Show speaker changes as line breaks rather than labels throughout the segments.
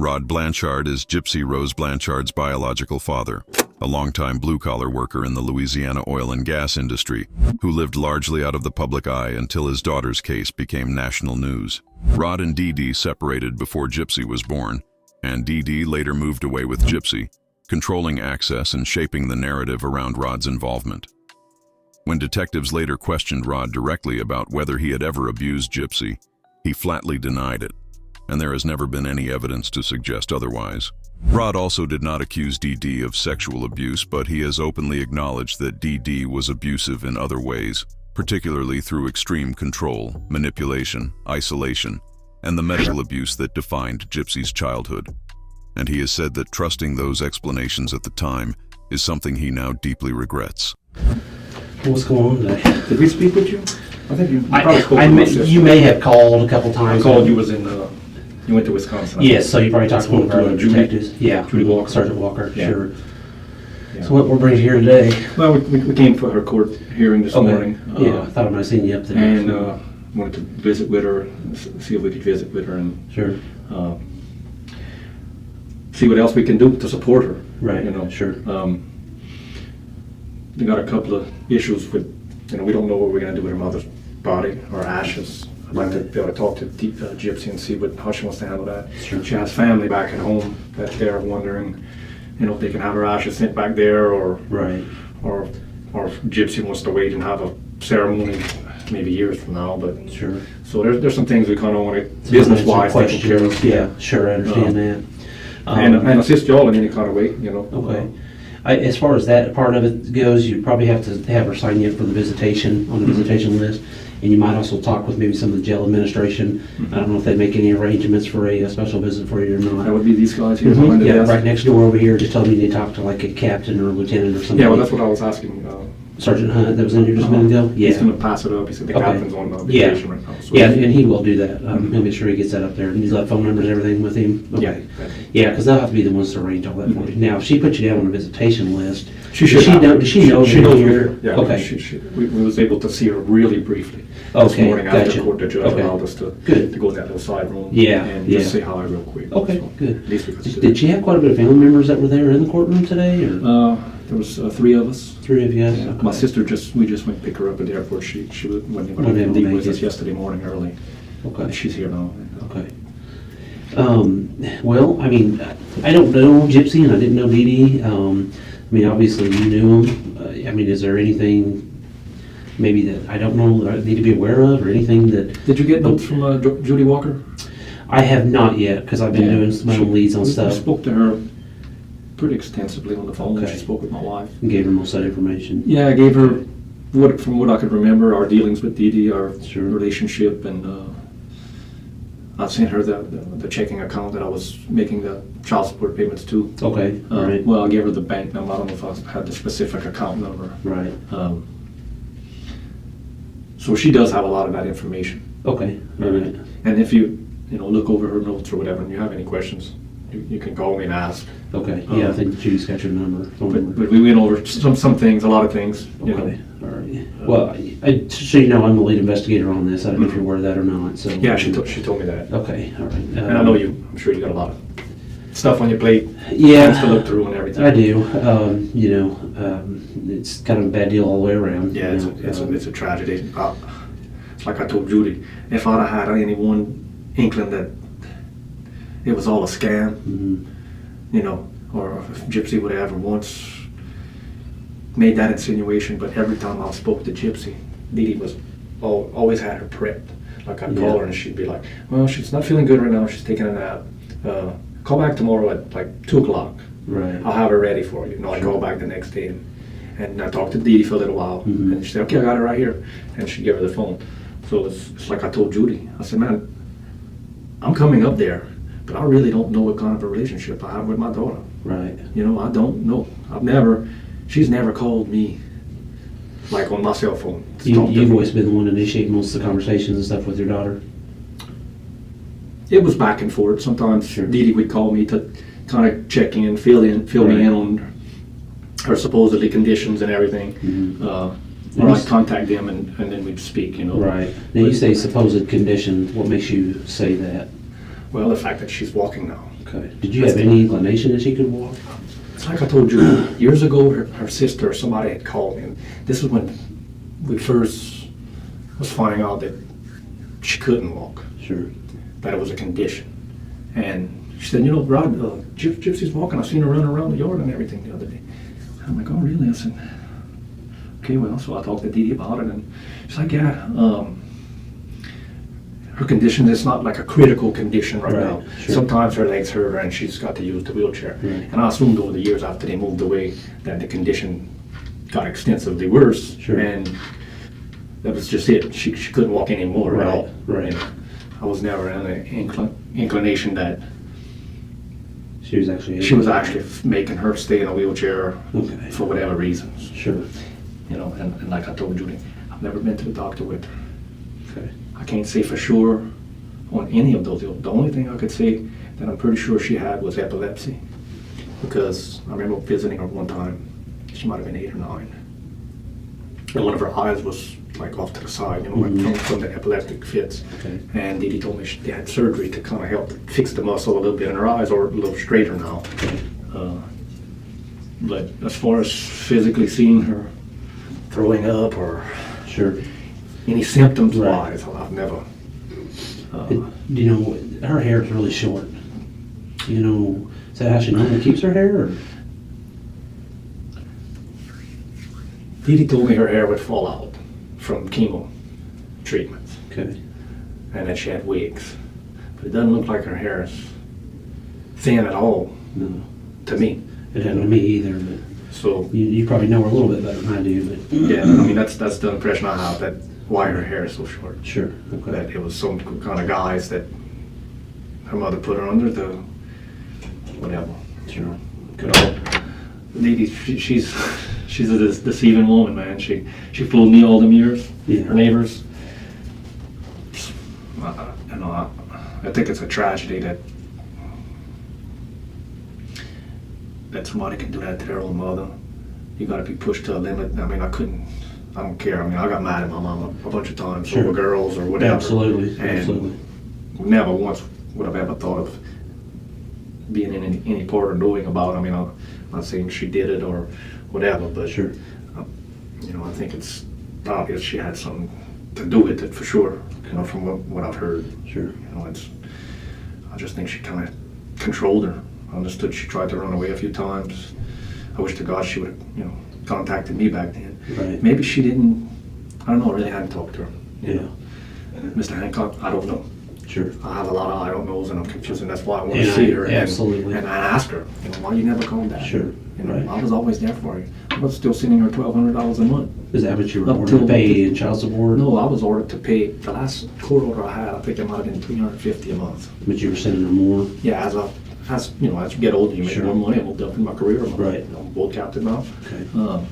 Rod Blanchard is Gypsy Rose Blanchard's biological father, a longtime blue-collar worker in the Louisiana oil and gas industry, who lived largely out of the public eye until his daughter's case became national news. Rod and Dee Dee separated before Gypsy was born, and Dee Dee later moved away with Gypsy, controlling access and shaping the narrative around Rod's involvement. When detectives later questioned Rod directly about whether he had ever abused Gypsy, he flatly denied it, and there has never been any evidence to suggest otherwise. Rod also did not accuse Dee Dee of sexual abuse, but he has openly acknowledged that Dee Dee was abusive in other ways, particularly through extreme control, manipulation, isolation, and the medical abuse that defined Gypsy's childhood. And he has said that trusting those explanations at the time is something he now deeply regrets.
What's going on today?
Did we speak with you? I think you probably spoke with us.
You may have called a couple times.
I called you. You went to Wisconsin.
Yes, so you probably talked to one of our other
Judy.
detectives. Yeah,
Judy Walker.
Sergeant Walker.
Yeah.
Sure.
Yeah.
So what brings you here today?
Well, we came for her court hearing this morning.
Yeah, I thought I might have seen you up there.
And wanted to visit with her, see if we could visit with her, and
Sure.
see what else we can do to support her.
Right.
You know.
Sure.
We got a couple of issues with, we don't know what we're going to do with her mother's body or ashes. I'd like to be able to talk to Gypsy and see how she wants to handle that.
Sure.
She has family back at home that they're wondering, if they can have her ashes sent back there, or
Right.
or if Gypsy wants to wait and have a ceremony maybe years from now. But
Sure.
so there's some things we kind of want to business-wise taken care of.
Yeah, sure, I understand that.
And assist y'all in any kind of way,
Okay. As far as that part of it goes, you probably have to have her sign you up for the visitation, on the visitation list. And you might also talk with maybe some of the jail administration. I don't know if they make any arrangements for a special visit for you or not.
That would be these guys here.
Mhm. Yeah, right next door over here. Just tell me you need to talk to like a captain or a lieutenant or something.
Yeah, well, that's what I was asking.
Sergeant Hunt that was in here just a minute ago?
He's
Yeah.
going to pass it up. He said the
Okay.
captain's on vacation right now. So
Yeah, and he will do that. He'll make sure he gets that up there. And he's got phone numbers and everything with him?
Yeah.
Okay. Yeah, because they'll have to be the ones to arrange all that for you. Now, if she put you down on a visitation list,
She
does she know
She
that
knows
you're
we're
here?
here. Yeah,
Okay.
we was able to see her really briefly this
Okay,
morning after
gotcha.
court. The judge
Okay.
allowed us to
Good.
go to that little side room.
Yeah,
and
yeah.
just say hi real quick.
Okay,
So
good.
At least we could do
Did she have quite a bit of family members that were there in the courtroom today, or
that. There was 3 of us.
three of you guys?
Yeah.
Okay.
My sister we just went to pick her up at the airport. She wasn't able
Wasn't able
to
to
leave with
make
us
it.
yesterday morning early.
Okay.
She's here now.
Okay. Well, I mean, I don't know Gypsy, and I didn't know Dee Dee. I mean, obviously you knew him. I mean, is there anything maybe that I don't know that I need to be aware of, or anything that
Did you get notes from Judy Walker?
I have not yet, because I've been doing my own leads on
We
stuff.
spoke to her pretty extensively on the phone when
Okay.
she spoke with my wife.
And gave her most of that information.
Yeah, I gave her, from what I could remember, our dealings with Dee Dee, our
Sure.
relationship, and I sent her the checking account that I was making the child support payments to.
Okay, all right,
Well, I gave her the bank number. I don't know if I had the specific account number.
right.
So she does have a lot of that information.
Okay, all right.
And if you look over her notes or whatever, and you have any questions, you can call me and ask.
Okay, yeah, I think Judy's got your number. Phone number.
But we went over some things, a lot of things.
Okay, all right. Well, so you know, I'm the lead investigator on this. I don't know if you're aware of that or not, so.
Yeah, she told me that.
Okay, all right.
And I know I'm sure you got a lot of stuff on your plate.
Yeah.
Things to look through and everything.
I do. It's kind of a bad deal all the way around.
Yeah,
you know.
it's a tragedy. Like I told Judy, if I'd have had any one inkling that it was all a scam, or if Gypsy would have ever once made that insinuation, but every time I spoke to Gypsy, Dee Dee was always had her prepped. Like I'd call her and she'd be like, well, she's not feeling good right now, she's taking a nap. Call back tomorrow at like 2 o'clock.
Right.
I'll have her ready for you. I call back the next day and I talked to Dee Dee for a little while, and she said, okay, I got it right here. And she'd give her the phone. So it's like I told Judy, I said, man, I'm coming up there, but I really don't know what kind of a relationship I have with my daughter.
Right.
I don't know. She's never called me like on my cell phone.
You've always been the one initiating most of the conversations and stuff with your daughter?
It was back and forth. Sometimes
Sure.
Dee Dee would call me to kind of check in, fill me in on her supposedly conditions and everything. Or I'd contact them and then we'd speak,
Right. Now you say supposed condition. What makes you say that?
Well, the fact that she's walking now.
Okay. Did you have any inclination that she could walk?
It's like I told you, years ago, her sister or somebody had called me. And this was when we first was finding out that she couldn't walk,
Sure.
that it was a condition. And she said, you know, Rod, Gypsy's walking. I've seen her running around the yard and everything the other day. And I'm like, oh, really? I said, okay, well, so I talked to Dee Dee about it, and she's like, yeah, her condition is not like a critical condition right now.
Sure.
Sometimes her legs hurt her and she's got to use the wheelchair.
Right.
And I assumed over the years after they moved away that the condition got extensively worse.
Sure.
And that was just it. She couldn't walk anymore at all.
Right.
And I was never in an inclination that
She was actually.
she was actually making her stay in a wheelchair
Okay.
for whatever reasons.
Sure.
You know, and like I told Judy, I've never been to the doctor with her.
Okay.
I can't say for sure on any of those. The only thing I could say that I'm pretty sure she had was epilepsy, because I remember visiting her one time. She might have been 8 or 9, and one of her eyes was like off to the side, you know, like from the epileptic fits.
Okay.
And Dee Dee told me they had surgery to kind of help fix the muscle a little bit in her eyes, or a little straighter now. But as far as physically seeing her throwing up or
Sure.
any symptoms
Right.
wise, I've never.
You know, her hair is really short. You know, is that how she normally keeps her hair? Or?
Dee Dee told me her hair would fall out from chemo treatments,
Okay.
and that she had wigs. But it doesn't look like her hair is thin at all
No.
to me.
It hadn't to me either, but
So
you probably know her a little bit better than I do, but.
yeah, I mean that's the impression I have, that why her hair is so short.
Sure. Okay.
That it was some kind of guise that her mother put her under, the whatever.
Sure.
You know, Dee Dee, she's a deceiving woman, man. She fooled me all them years.
Yeah.
Her neighbors. You know, I think it's a tragedy that somebody can do that to their own mother. You got to be pushed to a limit. I mean, I don't care. I mean, I got mad at my mama a bunch of times
Sure.
over girls or whatever.
Absolutely.
And
Absolutely.
never once would have ever thought of being in any part or knowing about. I mean, I'm not saying she did it or whatever, but
Sure.
you know, I think it's obvious she had something to do with it for sure. You know, from what I've heard.
Sure.
You know, I just think she kind of controlled her. I understood she tried to run away a few times. I wish to God she would have, you know, contacted me back then.
Right.
Maybe she didn't. I don't know. I really hadn't talked to her. You
Yeah.
know. Mr. Hancock, I don't know.
Sure.
I have a lot of I don't knows, and I'm confused, and that's why I want
And
to see her.
absolutely.
And I asked her, you know, why you never called that?
Sure.
You know,
Right.
I was always there for you. I was still sending her $1,200 a month.
Is that what you were
Up
ordered to
till-
pay in child support?
No, I was ordered to pay the last court order I had. I think it might have been $350 a month.
But you were sending her more?
Yeah, as you know, as you get older, you make
Sure.
more money. I moved up in my career. I'm
Right.
a board captain now.
Okay.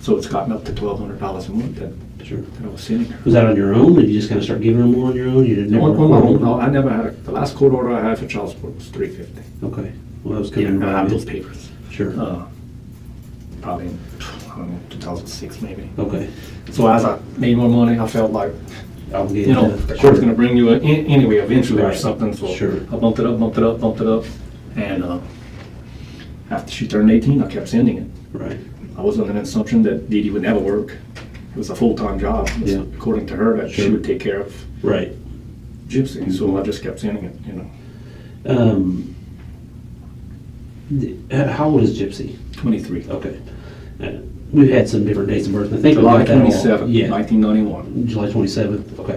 So it's gotten up to $1,200 a month that
Sure.
I was sending her.
Was that on your own? Did you just kind of start giving her more on your own? You didn't
No,
never
on my
record
own. No,
them?
I never had the last court order I had for child support was $350.
Okay. Well, that was
Yeah,
coming
I have
right
those
in.
papers.
Sure.
Probably in, I don't know, 2006 maybe.
Okay.
So as I made more money, I felt like,
Obligated
you know,
to-
the court's gonna bring you anyway eventually or
Right.
something, so
Sure.
I bumped it up, and after she turned 18, I kept sending it.
Right.
I was under the assumption that Dee Dee would never work. It was a full-time job,
Yeah.
according to her, that she
Sure.
would take care of
Right.
Gypsy, so I just kept sending it, you know.
How old is Gypsy?
23.
Okay. We've had some different dates of birth. I think we
July
got that all.
27th,
Yeah.
1991.
July 27th. Okay.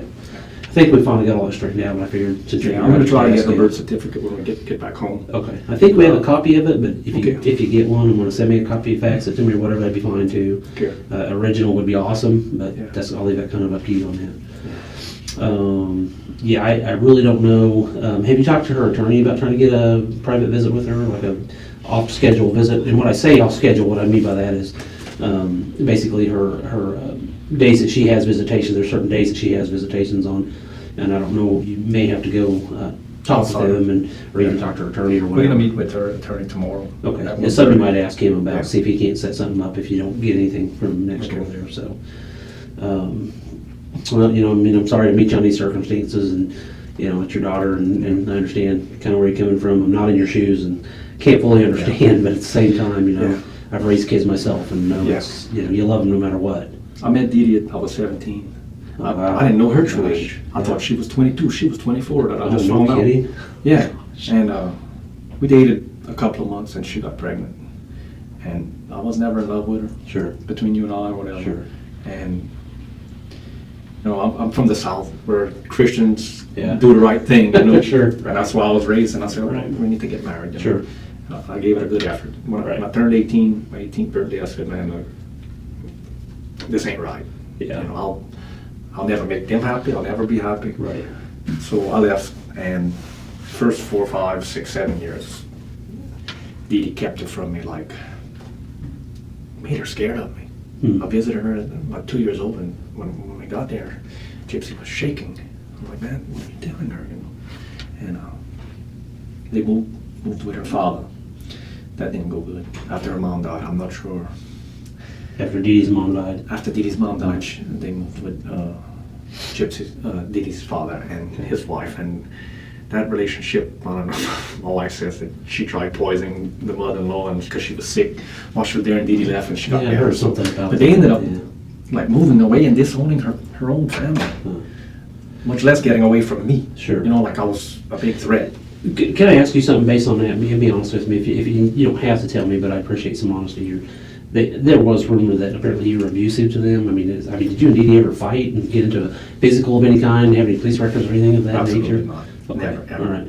I think we finally got all that straightened out, but I figured since you're.
Yeah, I'm gonna try to get her
asking-
birth certificate when we get back home.
Okay. I think we have a copy of it, but if you,
Okay.
if you get one and want to send me a copy, fax it to me or whatever, that'd be fine too.
Okay.
Original would be awesome, but
Yeah.
I'll leave that kind of up to you on that. Yeah, I really don't know. Have you talked to her attorney about trying to get a private visit with her, like a off-schedule visit? And when I say off-schedule, what I mean by that is basically her days that she has visitations. There's certain days that she has visitations on, and I don't know. You may have to go talk with
Sorry.
them or even talk to her attorney or
We're
whatever.
gonna meet with her attorney tomorrow.
Okay,
At
and somebody
1:30.
might ask him
Yeah.
about, see if he can't set something up if you don't get anything from next door
Okay.
there, so. Well, you know, I mean, I'm sorry to meet you on these circumstances, and, you know, it's your daughter, and I understand kind of where you're coming from. I'm not in your shoes and can't fully understand, but at the same time, you know,
Yeah.
I've raised kids myself, and know it's, you know, you love them no matter what.
I met Dee Dee I was 17.
Wow.
I didn't know her true
Gosh.
age. I
Yeah.
thought she was 22. She was 24. That I just
Oh, no
found out.
kidding?
Yeah, and we dated a couple of months, and she got pregnant. And I was never in love with her.
Sure.
Between you and I, or whatever.
Sure.
And you know, I'm from the South, where Christians
Yeah.
do the right thing. You know,
Sure.
And that's why I was raised. And I said, oh,
Right.
we need to get married. You know?
Sure.
I gave it a good effort. When
Right.
I turned 18, my 18th birthday, I said, man, look, this ain't right.
Yeah.
You know, I'll never make them happy. I'll never be happy.
Right.
So I left, and first 4, 5, 6, 7 years, Dee Dee kept it from me, like, made her scared of me.
Hmm.
I visited her at about 2 years old, and when we got there, Gypsy was shaking. I'm like, man, what are you doing there? You know? And they moved with her father. That didn't go good. After her mom died, I'm not sure.
After Dee Dee's mom died.
After Dee Dee's mom died, they moved with Gypsy's, Dee Dee's father and his wife, and that relationship, I don't know, my wife says that she tried poisoning the mother-in-law and because she was sick while she was there, and Dee Dee left and she got
Yeah, I
better.
heard something about
But they
that,
ended up
yeah.
like moving away and disowning her own family, much less getting away from me.
Sure.
You know, like I was a big threat.
Can I ask you something based on that? Be honest with me. If you don't have to tell me, but I appreciate some honesty here. There was rumor that apparently you were abusive to them. I mean, did you and Dee Dee ever fight and get into a physical of any kind? Have any police records or anything of that
Absolutely
nature?
not.
Okay.
Never, ever.
All right.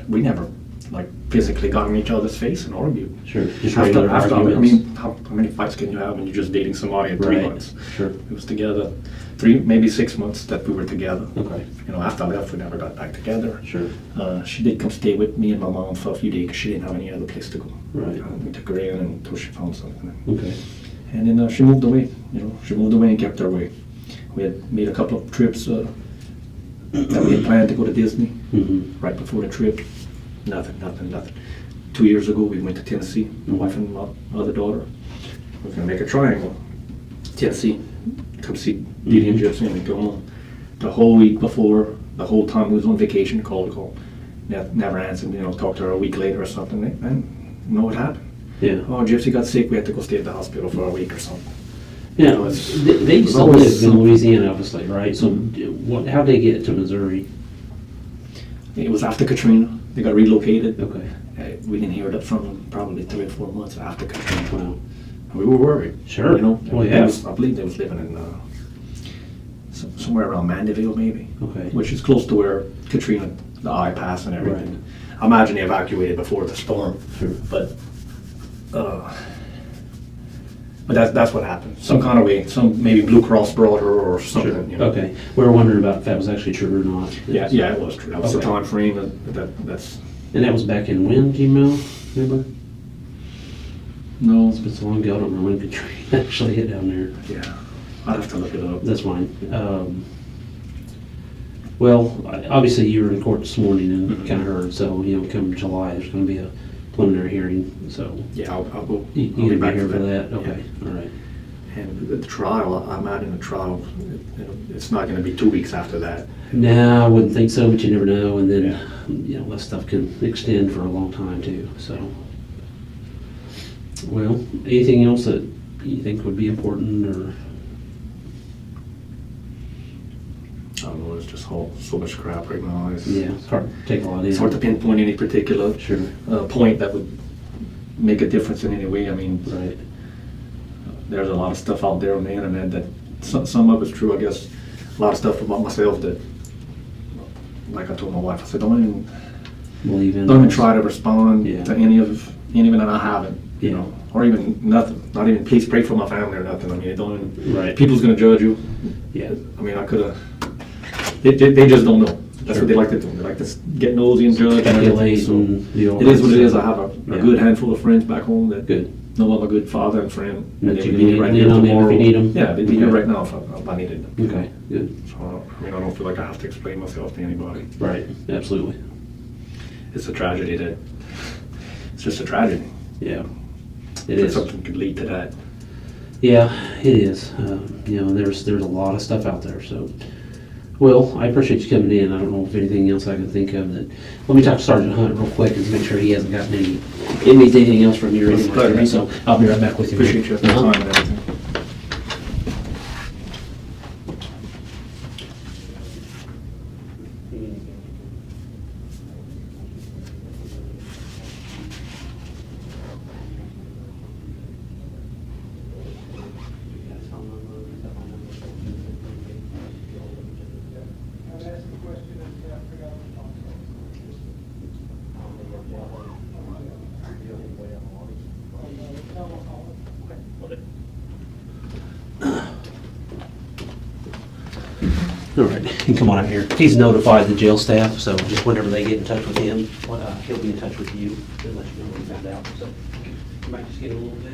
We never like physically got in each other's face and argued.
Sure. Just
After,
regular
I
arguments.
mean, how many fights can you have when you're just dating somebody in 3
Right.
months?
Sure.
It was together 3, maybe 6 months that we were together.
Okay.
You know, after I left, we never got back together.
Sure.
She did come stay with me and my mom for a few days because she didn't have any other place to go.
Right.
We took her in until she found something.
Okay.
And then she moved away. You know, she moved away and kept her way. We had made a couple of trips that we had planned to go to Disney.
Mm-hmm.
Right before the trip, nothing. 2 years ago, we went to Tennessee, my wife and my other daughter. We were going to make a triangle. Tennessee, come see Dee Dee and Gypsy, and we go home. The whole week before, the whole time we was on vacation, called. Never answered, you know, talked to her a week later or something. And you know what happened?
Yeah.
Oh, Gypsy got sick, we had to go stay at the hospital for a week or something.
Yeah.
It was-
They
it was
still
always
live in
something.
Louisiana, obviously, right? So, how'd they get to Missouri?
It was after Katrina. They got relocated.
Okay.
We didn't hear that from them probably 3 or 4 months after Katrina.
Wow.
We were worried.
Sure.
You know,
Well, yeah.
I believe they was living in somewhere around Mandeville, maybe.
Okay.
Which is close to where Katrina, the eye pass and everything. I imagine they evacuated before the storm.
Sure.
But that's what happened. Some kind of way, maybe Blue Cross brought her or something.
Sure.
You know?
Okay. We were wondering about if that was actually true or not.
Yeah, it was true. That was
Okay.
the time frame that's.
And that was back in when, do you know? Remember?
No.
It's been so long ago, I don't remember when Katrina actually hit down there.
Yeah. I'd have to look it up.
That's fine. Well, obviously you were in court this morning and
Mhm.
kind of heard, so, you know, come July, there's going to be a preliminary hearing, so.
Yeah, I'll go.
You
I'll
going to be
back
here
for
for that? Okay, all right.
And the trial, I'm out in the trial, it's not gonna be 2 weeks after that.
No, I wouldn't think so, but you never know, and then,
Yeah.
you know, that stuff can extend for a long time too, so. Well, anything else that you think would be important, or?
I don't know, there's just so much crap right now.
Yeah, it's hard to take a lot in.
It's hard to pinpoint any particular
Sure,
point that would make a difference in any way. I mean,
right,
there's a lot of stuff out there on the internet that some of it's true, I guess. A lot of stuff about myself that, like I told my wife, I said, don't even
believe in.
try to respond
Yeah.
to any of that I haven't, you
Yeah.
know, or even nothing. Not even please pray for my family or nothing. I mean, don't even,
Right.
people's gonna judge you.
Yeah,
I mean, I could have. They just don't know. That's
Sure.
what they like to do. They like to get nosy and judge. And everything.
speculate
So
and do all
it is
that
what it is.
stuff.
I have a
Yeah.
good handful of friends back home that
Good.
know I'm a good father and friend.
That
And
you
they
can
would be
lean
right
in
here
on them if
tomorrow.
you need 'em?
Yeah, they'd be here
Okay.
right now if I needed them.
Okay, good,
So I don't feel like I have to explain myself to anybody.
right, absolutely,
It's a tragedy that. It's just a tragedy.
yeah. It
That
is.
something could lead to that.
Yeah, it is. You know, there's a lot of stuff out there, so Well, I appreciate you coming in. I don't know if anything else I can think of that. Let me talk to Sergeant Hunt real quick and make sure he hasn't gotten anything else from you or anything like that. So I'll be right back with you.
Appreciate you for your time and everything.
All right, you can come on out here. He's notified the jail staff, so just whenever they get in touch with him, he'll be in touch with you to let you know what he found out. So you might just get a little bit.